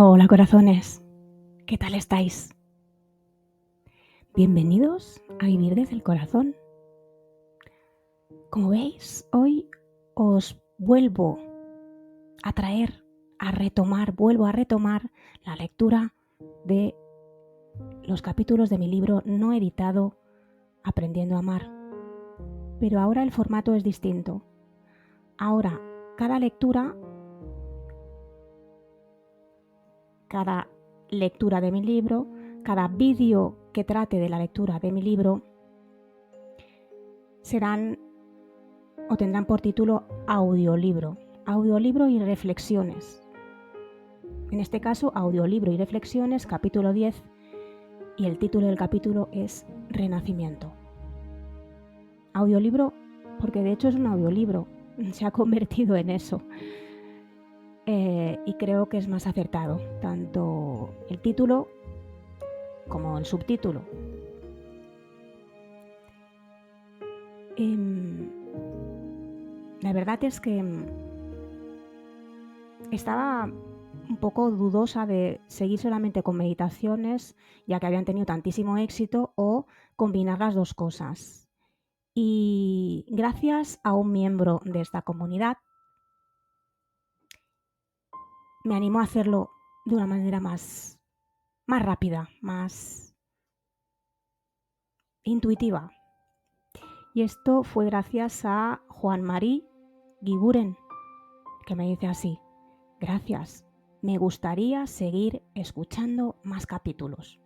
Hola corazones, ¿qué tal estáis? Bienvenidos a Vivir desde el Corazón. Como veis, hoy os vuelvo a traer, vuelvo a retomar la lectura de los capítulos de mi libro no editado Aprendiendo a Amar. Pero ahora el formato es distinto. Ahora, cada lectura de mi libro, cada vídeo que trate de la lectura de mi libro, tendrán por título audiolibro y reflexiones. En este caso, audiolibro y reflexiones, capítulo 10, y el título del capítulo es Renacimiento. Audiolibro, porque de hecho es un audiolibro, se ha convertido en eso. Y creo que es más acertado, tanto el título como el subtítulo. La verdad es que estaba un poco dudosa de seguir solamente con meditaciones, ya que habían tenido tantísimo éxito, o combinar las dos cosas. Y gracias a un miembro de esta comunidad, me animó a hacerlo de una manera más rápida, más intuitiva. Y esto fue gracias a Juan Marí Guiguren, que me dice así: gracias, me gustaría seguir escuchando más capítulos.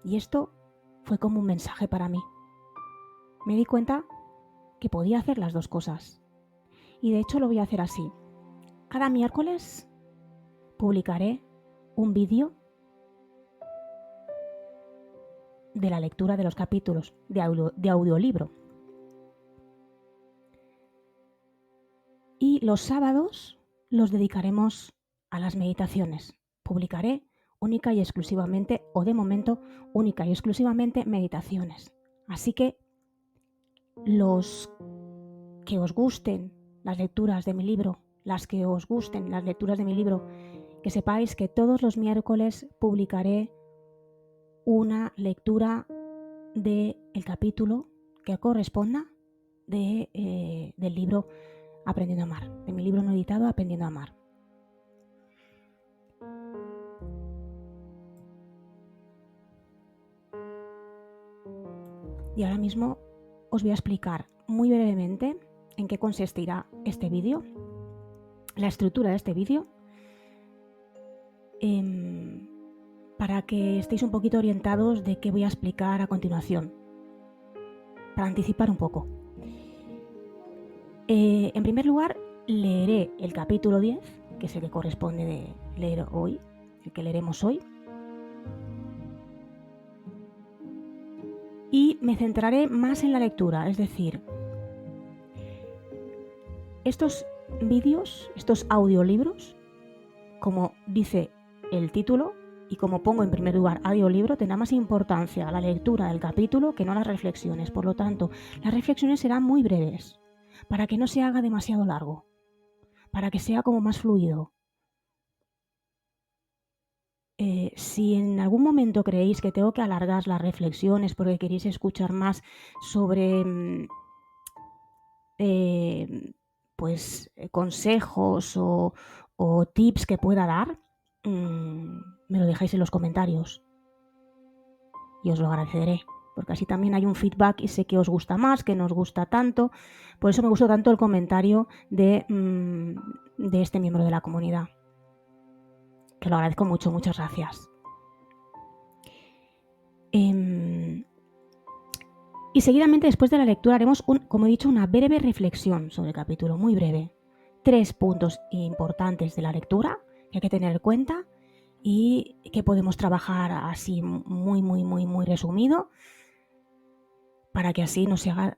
Y esto fue como un mensaje para mí. Me di cuenta que podía hacer las dos cosas. Y de hecho lo voy a hacer así. Cada miércoles publicaré un vídeo de la lectura de los capítulos de audiolibro. Y los sábados los dedicaremos a las meditaciones. Publicaré única y exclusivamente, o de momento, única y exclusivamente meditaciones. Así que los que os gusten las lecturas de mi libro, que sepáis que todos los miércoles publicaré una lectura del capítulo que corresponda del libro Aprendiendo a Amar, de mi libro no editado Aprendiendo a Amar. Y ahora mismo os voy a explicar muy brevemente en qué consistirá este vídeo, la estructura de este vídeo, para que estéis un poquito orientados de qué voy a explicar a continuación, para anticipar un poco. En primer lugar, leeré el capítulo 10, que es el que corresponde de leer hoy, el que leeremos hoy. Y me centraré más en la lectura, es decir, estos vídeos, estos audiolibros, como dice el título y como pongo en primer lugar audiolibro, tendrá más importancia la lectura del capítulo que no las reflexiones. Por lo tanto, las reflexiones serán muy breves, para que no se haga demasiado largo, para que sea como más fluido. Si en algún momento creéis que tengo que alargar las reflexiones porque queréis escuchar más sobre consejos o tips que pueda dar, me lo dejáis en los comentarios y os lo agradeceré, porque así también hay un feedback y sé que os gusta más, que no os gusta tanto. Por eso me gustó tanto el comentario de este miembro de la comunidad, que lo agradezco mucho, muchas gracias. Y seguidamente, después de la lectura, haremos, como he dicho, una breve reflexión sobre el capítulo, muy breve. 3 puntos importantes de la lectura que hay que tener en cuenta y que podemos trabajar así muy, muy, muy, muy resumido, para que así no se haga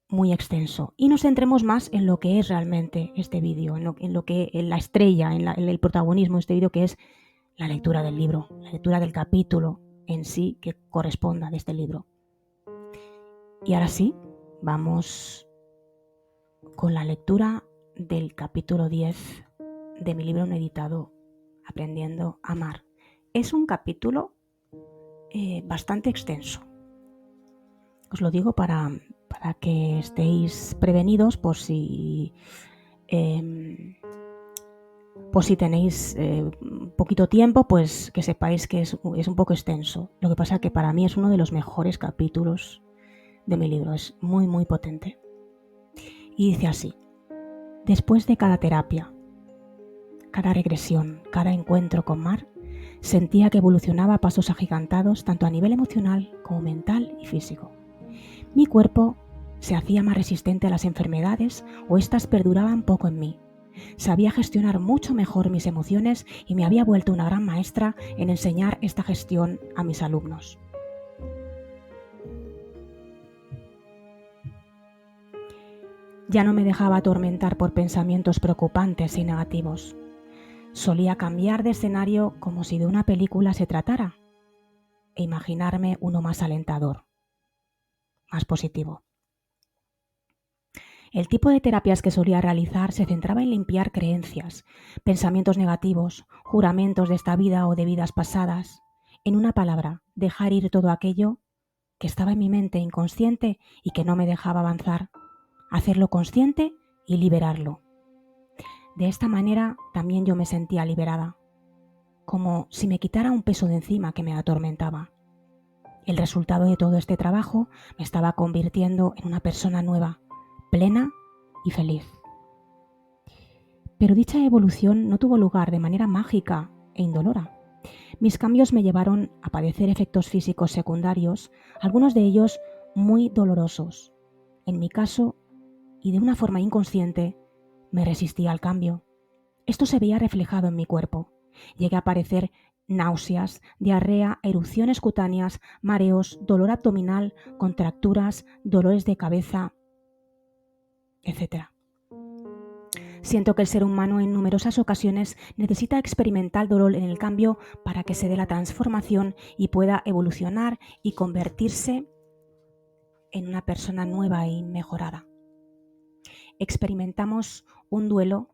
muy extenso y nos centremos más en lo que es realmente este vídeo, en la estrella, en el protagonismo de este vídeo, que es la lectura del libro, la lectura del capítulo en sí que corresponda de este libro. Y ahora sí, vamos con la lectura del capítulo 10 de mi libro no editado, Aprendiendo a Amar. Es un capítulo bastante extenso. Os lo digo para que estéis prevenidos por si tenéis poquito tiempo, pues que sepáis que es un poco extenso. Lo que pasa es que para mí es uno de los mejores capítulos de mi libro, es muy muy potente. Y dice así: después de cada terapia, cada regresión, cada encuentro con Mar, sentía que evolucionaba a pasos agigantados tanto a nivel emocional como mental y físico. Mi cuerpo se hacía más resistente a las enfermedades o éstas perduraban poco en mí. Sabía gestionar mucho mejor mis emociones y me había vuelto una gran maestra en enseñar esta gestión a mis alumnos. Ya no me dejaba atormentar por pensamientos preocupantes y negativos. Solía cambiar de escenario como si de una película se tratara e imaginarme uno más alentador, más positivo. El tipo de terapias que solía realizar se centraba en limpiar creencias, pensamientos negativos, juramentos de esta vida o de vidas pasadas. En una palabra, dejar ir todo aquello que estaba en mi mente inconsciente y que no me dejaba avanzar, hacerlo consciente y liberarlo. De esta manera también yo me sentía liberada, como si me quitara un peso de encima que me atormentaba. El resultado de todo este trabajo me estaba convirtiendo en una persona nueva, plena y feliz. Pero dicha evolución no tuvo lugar de manera mágica e indolora. Mis cambios me llevaron a padecer efectos físicos secundarios, algunos de ellos muy dolorosos. En mi caso, y de una forma inconsciente, me resistía al cambio. Esto se veía reflejado en mi cuerpo. Llegué a padecer náuseas, diarrea, erupciones cutáneas, mareos, dolor abdominal, contracturas, dolores de cabeza, etc. Siento que el ser humano en numerosas ocasiones necesita experimentar dolor en el cambio para que se dé la transformación y pueda evolucionar y convertirse en una persona nueva y mejorada. Experimentamos un duelo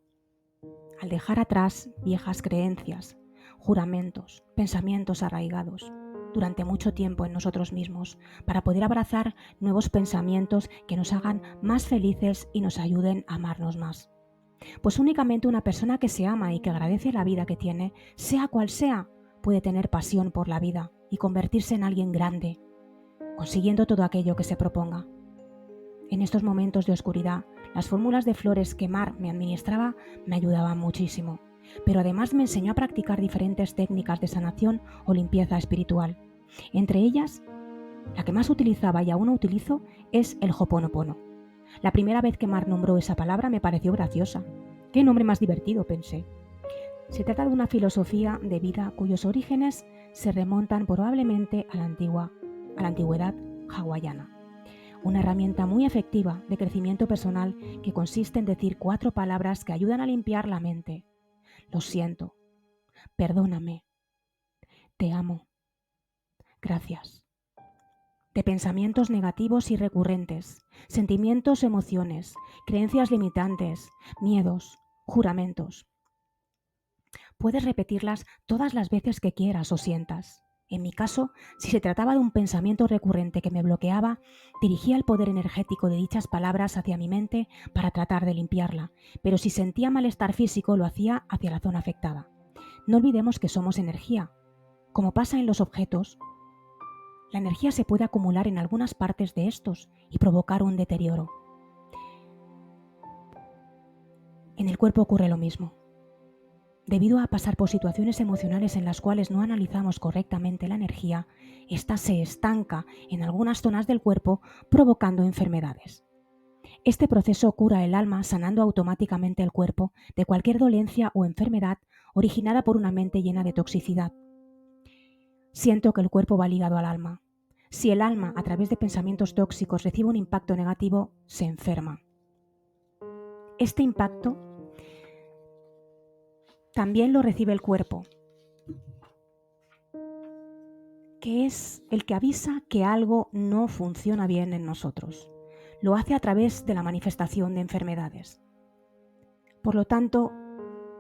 al dejar atrás viejas creencias, juramentos, pensamientos arraigados durante mucho tiempo en nosotros mismos, para poder abrazar nuevos pensamientos que nos hagan más felices y nos ayuden a amarnos más. Pues únicamente una persona que se ama y que agradece la vida que tiene, sea cual sea, puede tener pasión por la vida y convertirse en alguien grande, consiguiendo todo aquello que se proponga. En estos momentos de oscuridad, las fórmulas de flores que Mar me administraba me ayudaban muchísimo, pero además me enseñó a practicar diferentes técnicas de sanación o limpieza espiritual. Entre ellas, la que más utilizaba y aún utilizo es el Ho'oponopono. La primera vez que Mar nombró esa palabra me pareció graciosa. ¡Qué nombre más divertido!, pensé. Se trata de una filosofía de vida cuyos orígenes se remontan probablemente a la antigüedad hawaiana. Una herramienta muy efectiva de crecimiento personal que consiste en decir 4 palabras que ayudan a limpiar la mente. Lo siento, perdóname, te amo, gracias. De pensamientos negativos y recurrentes, sentimientos, emociones, creencias limitantes, miedos, juramentos. Puedes repetirlas todas las veces que quieras o sientas. En mi caso, si se trataba de un pensamiento recurrente que me bloqueaba, dirigía el poder energético de dichas palabras hacia mi mente para tratar de limpiarla, pero si sentía malestar físico lo hacía hacia la zona afectada. No olvidemos que somos energía. Como pasa en los objetos, la energía se puede acumular en algunas partes de estos y provocar un deterioro. En el cuerpo ocurre lo mismo. Debido a pasar por situaciones emocionales en las cuales no analizamos correctamente la energía, ésta se estanca en algunas zonas del cuerpo, provocando enfermedades. Este proceso cura el alma sanando automáticamente el cuerpo de cualquier dolencia o enfermedad originada por una mente llena de toxicidad. Siento que el cuerpo va ligado al alma. Si el alma, a través de pensamientos tóxicos, recibe un impacto negativo, se enferma. Este impacto también lo recibe el cuerpo, que es el que avisa que algo no funciona bien en nosotros. Lo hace a través de la manifestación de enfermedades. Por lo tanto,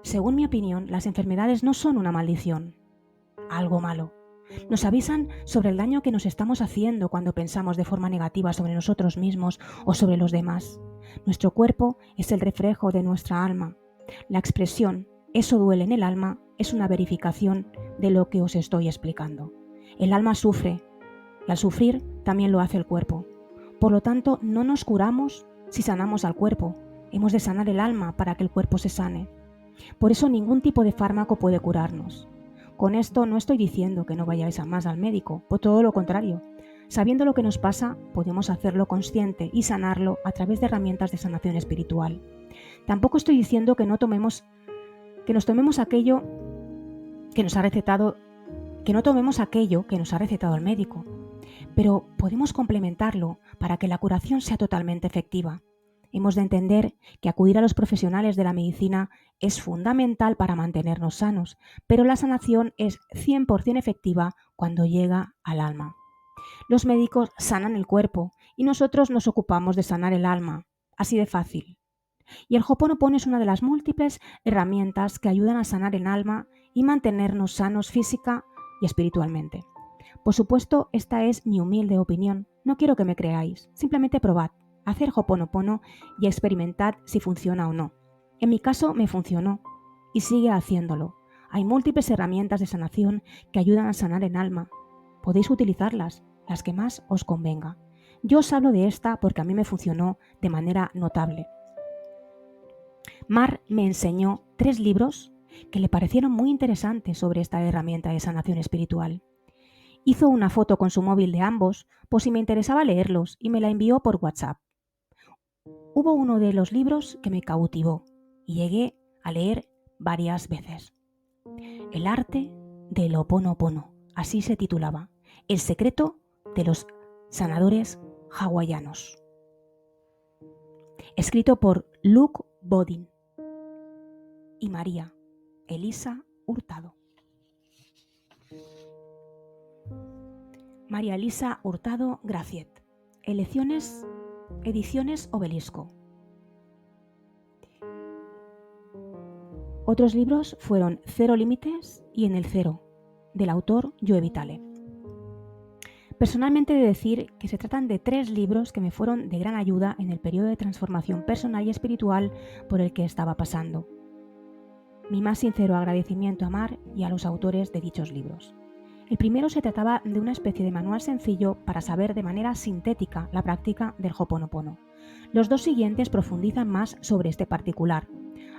según mi opinión, las enfermedades no son una maldición, algo malo. Nos avisan sobre el daño que nos estamos haciendo cuando pensamos de forma negativa sobre nosotros mismos o sobre los demás. Nuestro cuerpo es el reflejo de nuestra alma. La expresión "eso duele en el alma" es una verificación de lo que os estoy explicando. El alma sufre, y al sufrir también lo hace el cuerpo. Por lo tanto, no nos curamos si sanamos al cuerpo. Hemos de sanar el alma para que el cuerpo se sane. Por eso ningún tipo de fármaco puede curarnos. Con esto no estoy diciendo que no vayáis a más al médico, por todo lo contrario. Sabiendo lo que nos pasa, podemos hacerlo consciente y sanarlo a través de herramientas de sanación espiritual. Tampoco estoy diciendo que nos tomemos aquello que nos ha recetado, el médico, pero podemos complementarlo para que la curación sea totalmente efectiva. Hemos de entender que acudir a los profesionales de la medicina es fundamental para mantenernos sanos, pero la sanación es 100% efectiva cuando llega al alma. Los médicos sanan el cuerpo y nosotros nos ocupamos de sanar el alma, así de fácil. Y el Ho'oponopono es una de las múltiples herramientas que ayudan a sanar el alma y mantenernos sanos física y espiritualmente. Por supuesto, esta es mi humilde opinión. No quiero que me creáis, simplemente probad, hacer Ho'oponopono y experimentad si funciona o no. En mi caso me funcionó y sigue haciéndolo. Hay múltiples herramientas de sanación que ayudan a sanar el alma. Podéis utilizarlas, las que más os convenga. Yo os hablo de esta porque a mí me funcionó de manera notable. Mar me enseñó 3 libros que le parecieron muy interesantes sobre esta herramienta de sanación espiritual. Hizo una foto con su móvil de ambos por si me interesaba leerlos y me la envió por WhatsApp. Hubo uno de los libros que me cautivó y llegué a leer varias veces. El arte del Ho'oponopono, así se titulaba. El secreto de los sanadores hawaianos. Escrito por Luke Bodin y María Elisa Hurtado. María Elisa Hurtado Graciet. Ediciones Obelisco. Otros libros fueron Cero Límites y En el Cero, del autor Joe Vitale. Personalmente he de decir que se tratan de 3 libros que me fueron de gran ayuda en el periodo de transformación personal y espiritual por el que estaba pasando. Mi más sincero agradecimiento a Mar y a los autores de dichos libros. El primero se trataba de una especie de manual sencillo para saber de manera sintética la práctica del Ho'oponopono. Los 2 siguientes profundizan más sobre este particular.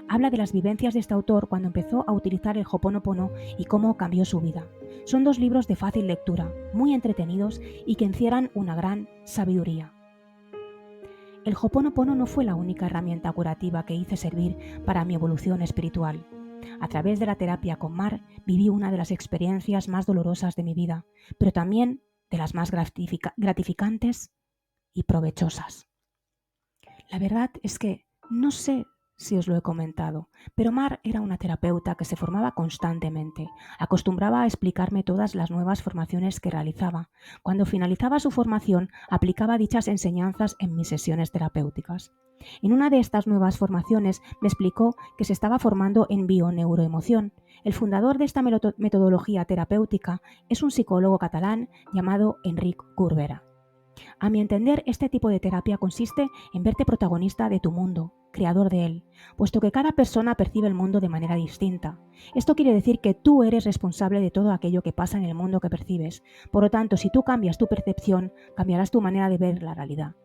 Habla de las vivencias de este autor cuando empezó a utilizar el Ho'oponopono y cómo cambió su vida. Son 2 libros de fácil lectura, muy entretenidos y que encierran una gran sabiduría. El Ho'oponopono no fue la única herramienta curativa que hice servir para mi evolución espiritual. A través de la terapia con Mar viví una de las experiencias más dolorosas de mi vida, pero también de las más gratificantes y provechosas. La verdad es que no sé si os lo he comentado, pero Mar era una terapeuta que se formaba constantemente. Acostumbraba a explicarme todas las nuevas formaciones que realizaba. Cuando finalizaba su formación, aplicaba dichas enseñanzas en mis sesiones terapéuticas. En una de estas nuevas formaciones me explicó que se estaba formando en bioneuroemoción. El fundador de esta metodología terapéutica es un psicólogo catalán llamado Enric Corbera. A mi entender, este tipo de terapia consiste en verte protagonista de tu mundo, creador de él, puesto que cada persona percibe el mundo de manera distinta. Esto quiere decir que tú eres responsable de todo aquello que pasa en el mundo que percibes. Por lo tanto, si tú cambias tu percepción, cambiarás tu manera de ver la realidad.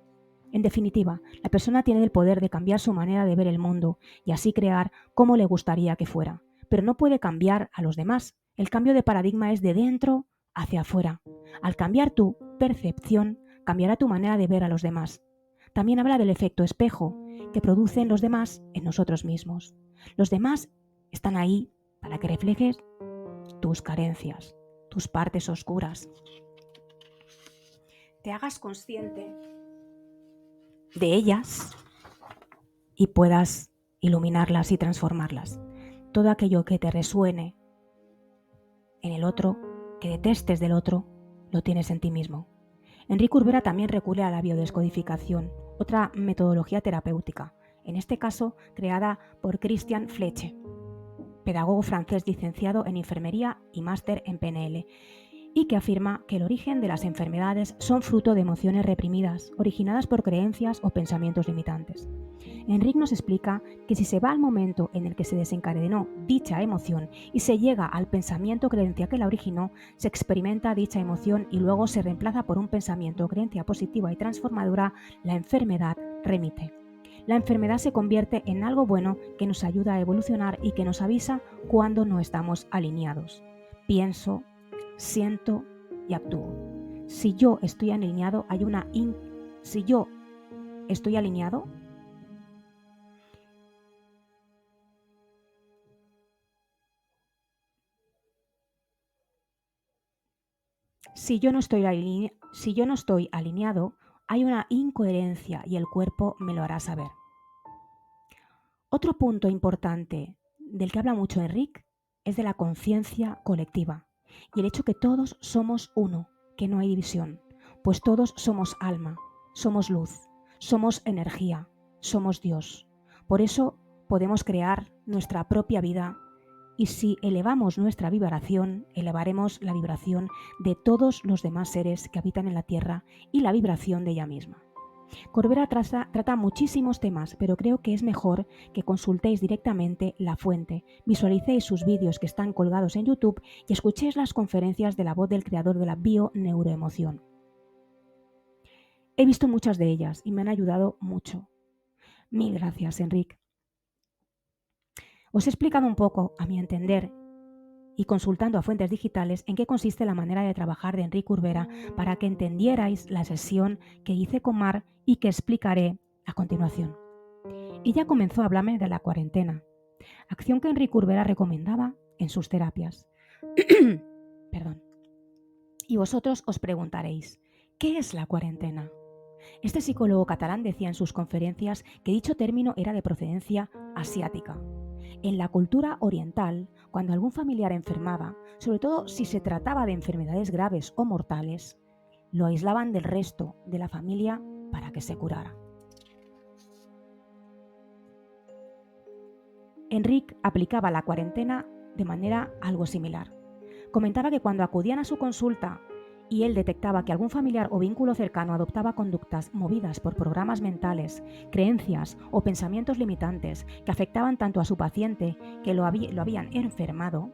En definitiva, la persona tiene el poder de cambiar su manera de ver el mundo y así crear como le gustaría que fuera, pero no puede cambiar a los demás. El cambio de paradigma es de dentro hacia afuera. Al cambiar tu percepción, cambiará tu manera de ver a los demás. También habla del efecto espejo que producen los demás en nosotros mismos. Los demás están ahí para que reflejes tus carencias, tus partes oscuras. Te hagas consciente de ellas y puedas iluminarlas y transformarlas. Todo aquello que te resuene en el otro, que detestes del otro, lo tienes en ti mismo. Enric Corbera también recurre a la biodescodificación, otra metodología terapéutica. en este caso creada por Christian Fleche, pedagogo francés licenciado en enfermería y máster en PNL, y que afirma que el origen de las enfermedades son fruto de emociones reprimidas, originadas por creencias o pensamientos limitantes. Enric nos explica que si se va al momento en el que se desencadenó dicha emoción y se llega al pensamiento o creencia que la originó, se experimenta dicha emoción y luego se reemplaza por un pensamiento o creencia positiva y transformadora, la enfermedad remite. La enfermedad se convierte en algo bueno que nos ayuda a evolucionar y que nos avisa cuando no estamos alineados. Pienso, siento y actúo. Si yo estoy alineado, si yo estoy alineado, si yo no estoy alineado, hay una incoherencia y el cuerpo me lo hará saber. Otro punto importante del que habla mucho Enric es de la conciencia colectiva y el hecho que todos somos uno, que no hay división, pues todos somos alma, somos luz, somos energía, somos Dios. Por eso podemos crear nuestra propia vida y si elevamos nuestra vibración, elevaremos la vibración de todos los demás seres que habitan en la Tierra y la vibración de ella misma. Corbera trata muchísimos temas, pero creo que es mejor que consultéis directamente la fuente, visualicéis sus vídeos que están colgados en YouTube y escuchéis las conferencias de la voz del creador de la bio-neuroemoción. He visto muchas de ellas y me han ayudado mucho. Mil gracias, Enric. Os he explicado un poco, a mi entender, y consultando a fuentes digitales, en qué consiste la manera de trabajar de Enric Corbera para que entendierais la sesión que hice con Mar y que explicaré a continuación. Ella comenzó a hablarme de la cuarentena, acción que Enric Corbera recomendaba en sus terapias. Perdón. Y vosotros os preguntaréis, ¿qué es la cuarentena? Este psicólogo catalán decía en sus conferencias que dicho término era de procedencia asiática. En la cultura oriental, cuando algún familiar enfermaba, sobre todo si se trataba de enfermedades graves o mortales, lo aislaban del resto de la familia para que se curara. Enric aplicaba la cuarentena de manera algo similar. Comentaba que cuando acudían a su consulta y él detectaba que algún familiar o vínculo cercano adoptaba conductas movidas por programas mentales, creencias o pensamientos limitantes que afectaban tanto a su paciente que lo habían enfermado,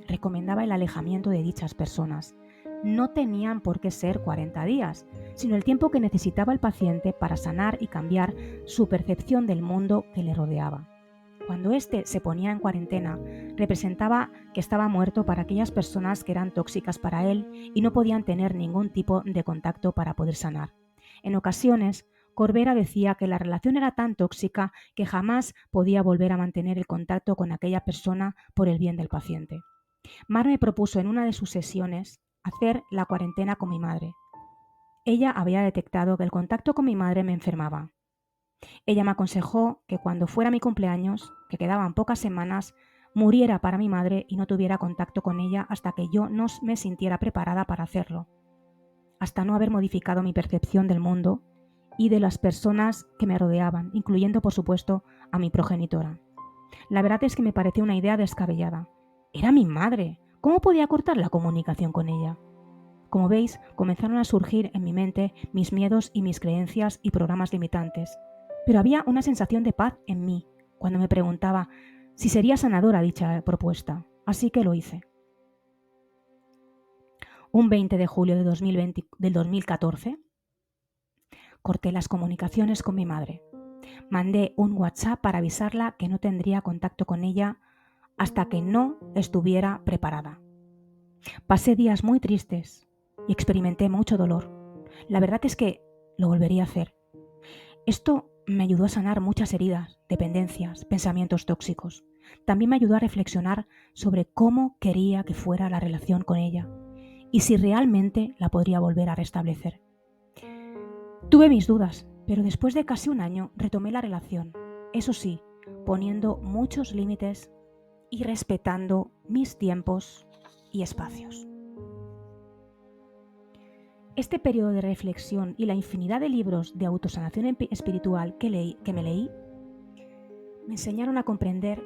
recomendaba el alejamiento de dichas personas. No tenían por qué ser 40 días, sino el tiempo que necesitaba el paciente para sanar y cambiar su percepción del mundo que le rodeaba. Cuando éste se ponía en cuarentena, representaba que estaba muerto para aquellas personas que eran tóxicas para él y no podían tener ningún tipo de contacto para poder sanar. En ocasiones, Corbera decía que la relación era tan tóxica que jamás podía volver a mantener el contacto con aquella persona por el bien del paciente. Mar me propuso en una de sus sesiones hacer la cuarentena con mi madre. Ella había detectado que el contacto con mi madre me enfermaba. Ella me aconsejó que cuando fuera mi cumpleaños, que quedaban pocas semanas, muriera para mi madre y no tuviera contacto con ella hasta que yo no me sintiera preparada para hacerlo, hasta no haber modificado mi percepción del mundo y de las personas que me rodeaban, incluyendo, por supuesto, a mi progenitora. La verdad es que me pareció una idea descabellada. Era mi madre. ¿Cómo podía cortar la comunicación con ella? Como veis, comenzaron a surgir en mi mente mis miedos y mis creencias y programas limitantes. Pero había una sensación de paz en mí cuando me preguntaba si sería sanadora dicha propuesta, así que lo hice. Un 20 de julio de 2014, corté las comunicaciones con mi madre. Mandé un WhatsApp para avisarla que no tendría contacto con ella hasta que no estuviera preparada. Pasé días muy tristes y experimenté mucho dolor. La verdad es que lo volvería a hacer. Esto me ayudó a sanar muchas heridas, dependencias, pensamientos tóxicos. También me ayudó a reflexionar sobre cómo quería que fuera la relación con ella y si realmente la podría volver a restablecer. Tuve mis dudas, pero después de casi un año retomé la relación. Eso sí, poniendo muchos límites y respetando mis tiempos y espacios. Este periodo de reflexión y la infinidad de libros de autosanación espiritual que me leí me enseñaron a comprender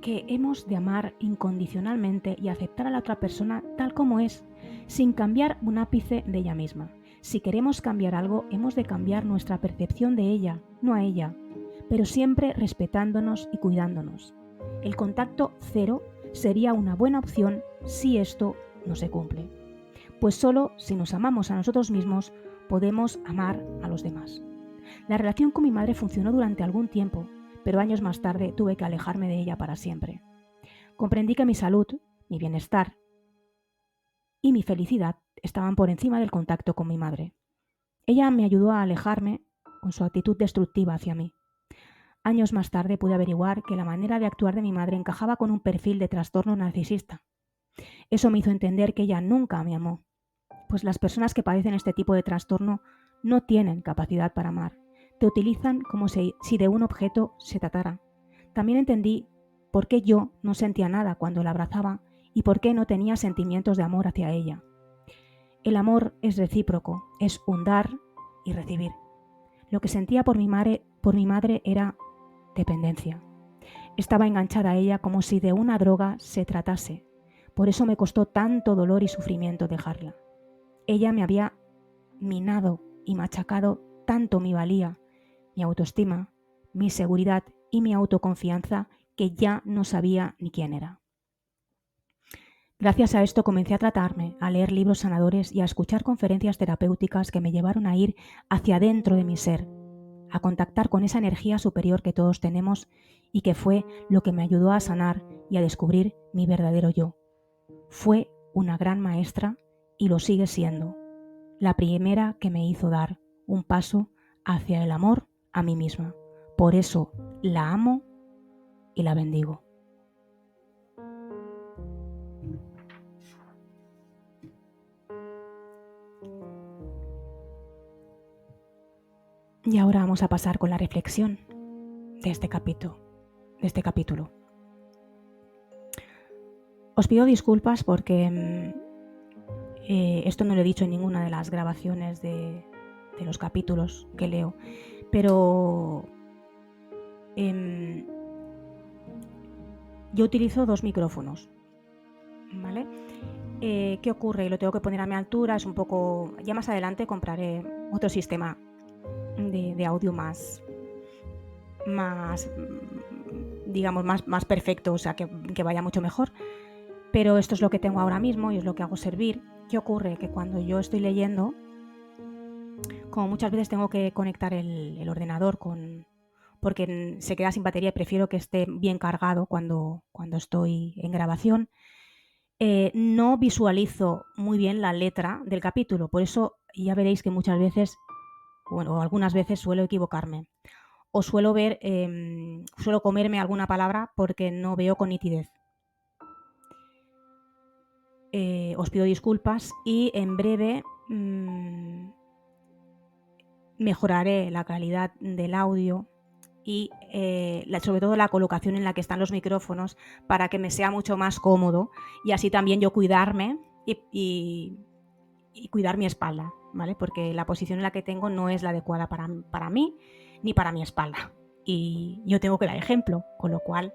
que hemos de amar incondicionalmente y aceptar a la otra persona tal como es, sin cambiar un ápice de ella misma. Si queremos cambiar algo, hemos de cambiar nuestra percepción de ella, no a ella, pero siempre respetándonos y cuidándonos. El contacto cero sería una buena opción si esto no se cumple. Pues solo si nos amamos a nosotros mismos, podemos amar a los demás. La relación con mi madre funcionó durante algún tiempo, pero años más tarde tuve que alejarme de ella para siempre. Comprendí que mi salud, mi bienestar y mi felicidad estaban por encima del contacto con mi madre. Ella me ayudó a alejarme con su actitud destructiva hacia mí. Años más tarde pude averiguar que la manera de actuar de mi madre encajaba con un perfil de trastorno narcisista. Eso me hizo entender que ella nunca me amó, pues las personas que padecen este tipo de trastorno no tienen capacidad para amar. Te utilizan como si de un objeto se tratara. También entendí por qué yo no sentía nada cuando la abrazaba y por qué no tenía sentimientos de amor hacia ella. El amor es recíproco, es un dar y recibir. Lo que sentía por mi madre era dependencia. Estaba enganchada a ella como si de una droga se tratase. Por eso me costó tanto dolor y sufrimiento dejarla. Ella me había minado y machacado tanto mi valía, mi autoestima, mi seguridad y mi autoconfianza que ya no sabía ni quién era. Gracias a esto comencé a tratarme, a leer libros sanadores y a escuchar conferencias terapéuticas que me llevaron a ir hacia adentro de mi ser, a contactar con esa energía superior que todos tenemos y que fue lo que me ayudó a sanar y a descubrir mi verdadero yo. Fue una gran maestra y lo sigue siendo, la primera que me hizo dar un paso hacia el amor a mí misma. Por eso la amo y la bendigo. Y ahora vamos a pasar con la reflexión de este capítulo. Os pido disculpas porque esto no lo he dicho en ninguna de las grabaciones de los capítulos que leo, pero yo utilizo 2 micrófonos, ¿vale? ¿Qué ocurre? Lo tengo que poner a mi altura, es un poco... Ya más adelante compraré otro sistema de audio más digamos, más perfecto, o sea, que vaya mucho mejor. Pero esto es lo que tengo ahora mismo y es lo que hago servir. ¿Qué ocurre? Que cuando yo estoy leyendo, como muchas veces tengo que conectar el ordenador porque se queda sin batería y prefiero que esté bien cargado cuando estoy en grabación, no visualizo muy bien la letra del capítulo. Por eso ya veréis que muchas veces, bueno, algunas veces suelo equivocarme. O suelo comerme alguna palabra porque no veo con nitidez. Os pido disculpas y en breve mejoraré la calidad del audio y sobre todo la colocación en la que están los micrófonos para que me sea mucho más cómodo y así también yo cuidarme y cuidar mi espalda, ¿vale? Porque la posición en la que tengo no es la adecuada para mí ni para mi espalda. Y yo tengo que dar ejemplo, con lo cual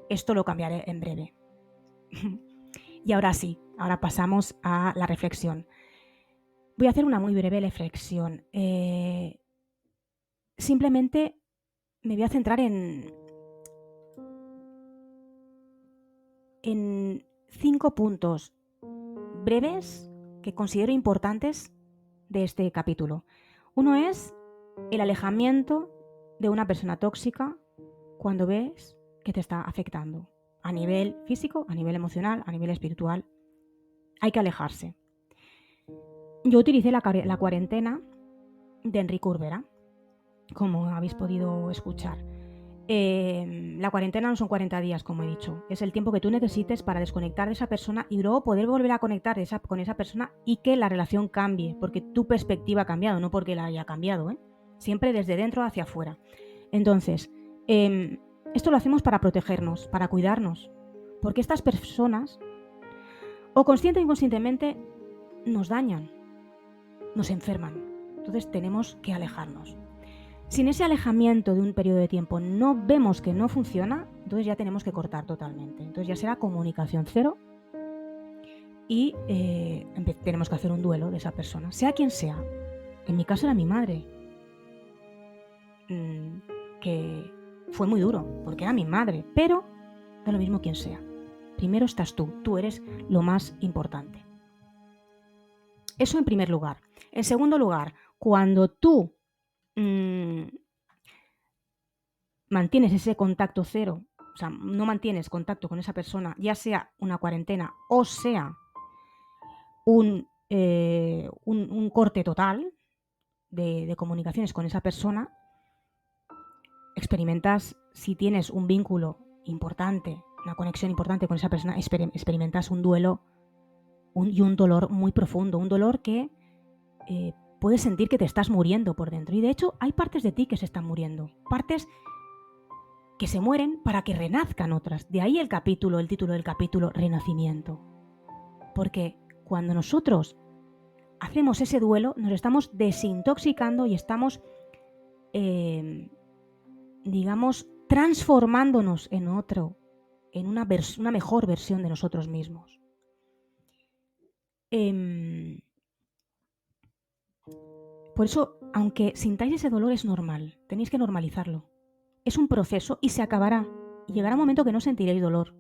esto lo cambiaré en breve. Y ahora sí, ahora pasamos a la reflexión. Voy a hacer una muy breve reflexión. Simplemente me voy a centrar en 5 puntos breves que considero importantes de este capítulo. Uno es el alejamiento de una persona tóxica cuando ves que te está afectando a nivel físico, a nivel emocional, a nivel espiritual. Hay que alejarse. Yo utilicé la cuarentena de Enrique Urbera, como habéis podido escuchar. La cuarentena no son 40 días, como he dicho. Es el tiempo que tú necesites para desconectar de esa persona y luego poder volver a conectar con esa persona y que la relación cambie, porque tu perspectiva ha cambiado, no porque la haya cambiado, ¿eh? Siempre desde dentro hacia afuera. Entonces, esto lo hacemos para protegernos, para cuidarnos, porque estas personas, o consciente o inconscientemente, nos dañan, nos enferman. Entonces tenemos que alejarnos. Si en ese alejamiento de un periodo de tiempo no vemos que no funciona, entonces ya tenemos que cortar totalmente. Entonces ya será comunicación cero y tenemos que hacer un duelo de esa persona, sea quien sea. En mi caso era mi madre, que fue muy duro, porque era mi madre, pero da lo mismo quien sea. Primero estás tú eres lo más importante. Eso en primer lugar. En segundo lugar, cuando tú mantienes ese contacto cero, o sea, no mantienes contacto con esa persona, ya sea una cuarentena o sea un corte total de comunicaciones con esa persona, experimentas, si tienes un vínculo importante, una conexión importante con esa persona, experimentas un duelo y un dolor muy profundo, un dolor que puedes sentir que te estás muriendo por dentro. Y de hecho hay partes de ti que se están muriendo, partes que se mueren para que renazcan otras. De ahí el título del capítulo, Renacimiento. Porque cuando nosotros hacemos ese duelo, nos estamos desintoxicando y estamos, digamos, transformándonos en otro, en una mejor versión de nosotros mismos. Por eso, aunque sintáis ese dolor, es normal, tenéis que normalizarlo. Es un proceso y se acabará. Y llegará un momento que no sentiréis dolor.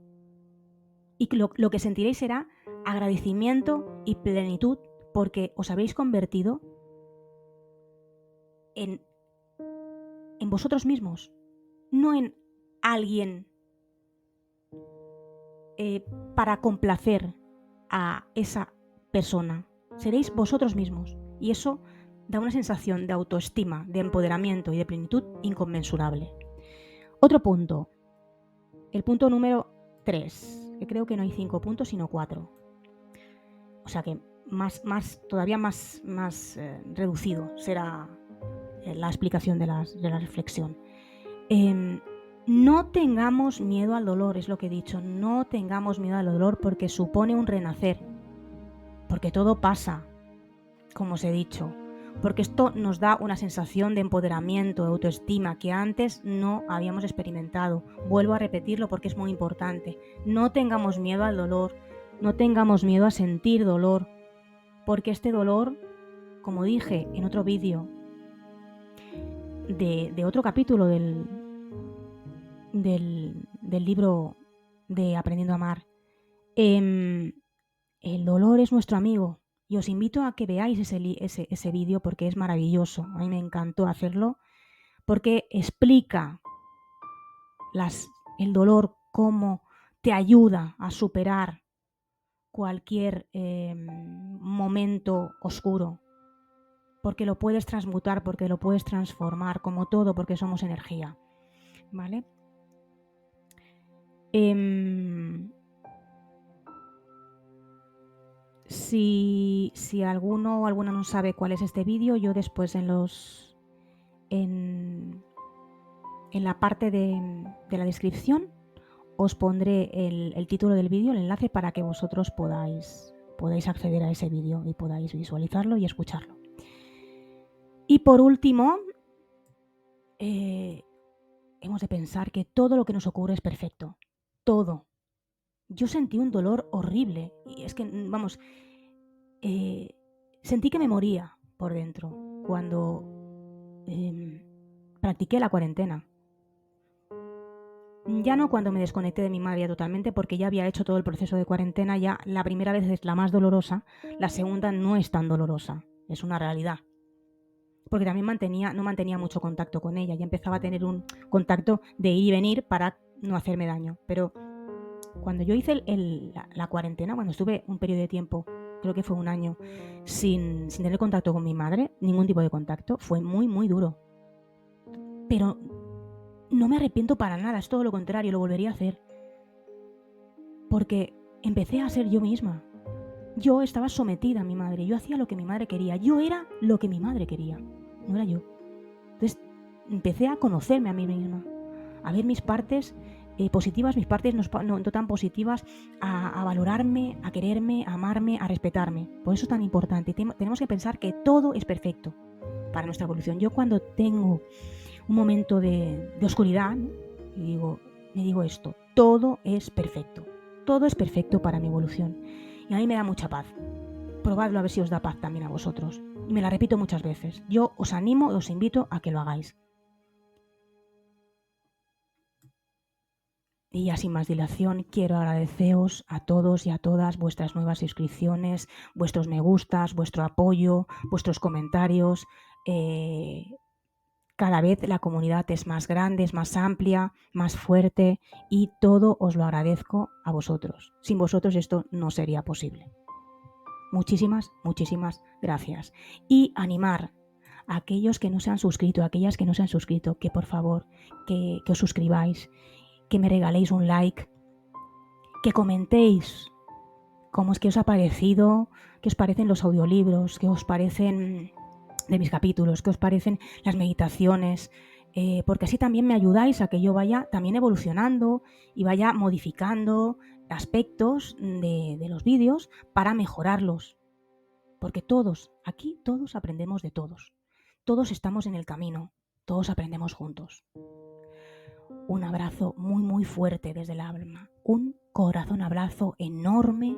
Y lo que sentiréis será agradecimiento y plenitud porque os habéis convertido en vosotros mismos, no en alguien para complacer a esa persona. Seréis vosotros mismos y eso da una sensación de autoestima, de empoderamiento y de plenitud inconmensurable. Otro punto, el punto número 3, que creo que no hay 5 puntos sino 4. O sea que todavía más reducido será la explicación de la reflexión. No tengamos miedo al dolor, es lo que he dicho, no tengamos miedo al dolor porque supone un renacer, porque todo pasa, como os he dicho, porque esto nos da una sensación de empoderamiento, de autoestima que antes no habíamos experimentado. Vuelvo a repetirlo porque es muy importante. No tengamos miedo al dolor, no tengamos miedo a sentir dolor, porque este dolor, como dije en otro vídeo de otro capítulo del libro de Aprendiendo a Amar, el dolor es nuestro amigo. Y os invito a que veáis ese vídeo porque es maravilloso. A mí me encantó hacerlo porque explica el dolor, cómo te ayuda a superar cualquier momento oscuro. Porque lo puedes transmutar, porque lo puedes transformar, como todo, porque somos energía. ¿Vale? Si alguno o alguna no sabe cuál es este vídeo, yo después en la parte de la descripción os pondré el título del vídeo, el enlace para que vosotros podáis acceder a ese vídeo y podáis visualizarlo y escucharlo. Y por último, hemos de pensar que todo lo que nos ocurre es perfecto. Todo. Yo sentí un dolor horrible. Y es que, vamos, sentí que me moría por dentro cuando practiqué la cuarentena. Ya no cuando me desconecté de mi madre totalmente, porque ya había hecho todo el proceso de cuarentena, ya la primera vez es la más dolorosa, la segunda no es tan dolorosa, es una realidad. Porque también no mantenía mucho contacto con ella, ya empezaba a tener un contacto de ir y venir para no hacerme daño. Pero cuando yo hice la cuarentena, cuando estuve un periodo de tiempo, creo que fue un año, sin tener contacto con mi madre, ningún tipo de contacto, fue muy, muy duro. Pero no me arrepiento para nada, es todo lo contrario, lo volvería a hacer. Porque empecé a ser yo misma. Yo estaba sometida a mi madre, yo hacía lo que mi madre quería, yo era lo que mi madre quería, no era yo. Entonces empecé a conocerme a mí misma, a ver mis partes positivas, mis partes no tan positivas, a valorarme, a quererme, a amarme, a respetarme. Por eso es tan importante. Tenemos que pensar que todo es perfecto, para nuestra evolución. Yo cuando tengo un momento de oscuridad, ¿no? Me digo esto, todo es perfecto para mi evolución. Y a mí me da mucha paz. Probadlo a ver si os da paz también a vosotros. Y me la repito muchas veces. Yo os animo, os invito a que lo hagáis. Y ya sin más dilación, quiero agradeceros a todos y a todas vuestras nuevas suscripciones, vuestros me gustas, vuestro apoyo, vuestros comentarios. Cada vez la comunidad es más grande, es más amplia, más fuerte y todo os lo agradezco a vosotros. Sin vosotros esto no sería posible. Muchísimas, muchísimas gracias. Y animar a aquellos que no se han suscrito, a aquellas que no se han suscrito, que por favor, que os suscribáis, que me regaléis un like, que comentéis cómo es que os ha parecido, qué os parecen los audiolibros, qué os parecen de mis capítulos, qué os parecen las meditaciones, porque así también me ayudáis a que yo vaya también evolucionando y vaya modificando aspectos de los vídeos para mejorarlos. Porque todos, aquí todos aprendemos de todos. Todos estamos en el camino, todos aprendemos juntos. Un abrazo muy muy fuerte desde el alma, un corazón abrazo enorme,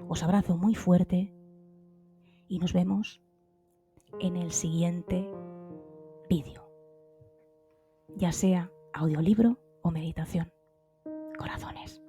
os abrazo muy fuerte y nos vemos en el siguiente vídeo, ya sea audiolibro o meditación. Corazones.